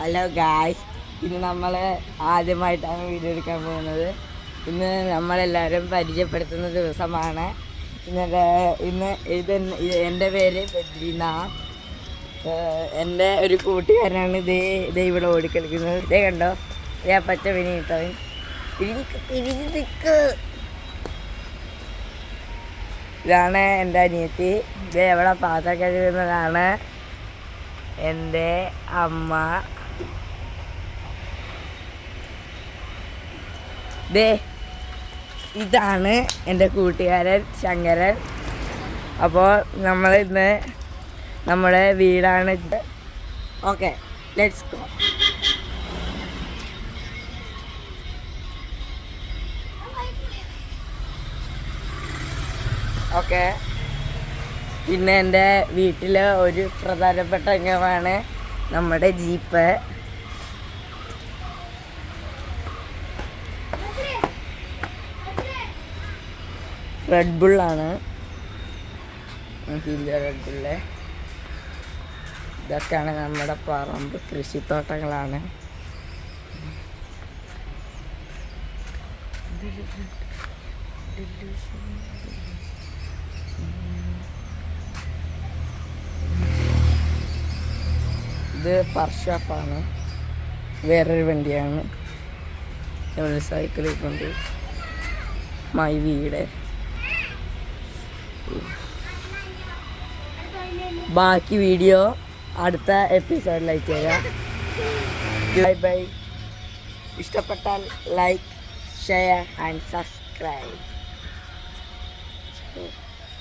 Hello guys, ഇന്ന് നമ്മൾ ആദ്യമായിട്ടാണ് വീഡിയോ എടുക്കാൻ പോകുന്നത്. ഇന്ന് നമ്മളെല്ലാവരും പരിചയപ്പെടുത്തുന്ന ദിവസമാണ്. ഇന്ന് എൻ്റെ പേര് ബദ്രിനാഥ്. എൻ്റെ ഒരു കൂട്ടുകാരനാണ് ഇതേ ഇവിടെ ഓടിക്കളിക്കുന്നത്. ഇതേ കണ്ടോ, പച്ച പിനി കിട്ടവൻ തിരിഞ്ഞ് നിൽക്ക്. ഇതാണ് എൻ്റെ അനിയത്തി. ഇതേ എവിടെ പാത്രം കഴുകുന്നതാണ് എൻ്റെ അമ്മ. ഇതാണ് എൻ്റെ കൂട്ടുകാരൻ ശങ്കരൻ. അപ്പോൾ നമ്മൾ ഇന്ന് നമ്മുടെ വീടാണ്. Okay, let's go. ഓക്കെ, പിന്നെ എൻ്റെ വീട്ടിലെ ഒരു പ്രധാനപ്പെട്ട അംഗമാണ് നമ്മുടെ ജീപ്പ്. റെഡ് ബുള്ളാണ്, റെഡ് ബുള്ള്. ഇതൊക്കെയാണ് നമ്മുടെ പറമ്പ്, കൃഷിത്തോട്ടങ്ങളാണ്. ഇത് വർക്ക്ഷോപ്പാണ്, വേറൊരു വണ്ടിയാണ്. ഒരു സൈക്കിളിൽ കൊണ്ട് മൈ വീട്. ബാക്കി വീഡിയോ അടുത്ത എപ്പിസോഡിൽ അയച്ചു തരാം. Bye bye. ഇഷ്ടപ്പെട്ടാൽ ലൈക്ക്, ഷെയർ ആൻഡ് സബ്സ്ക്രൈബ്.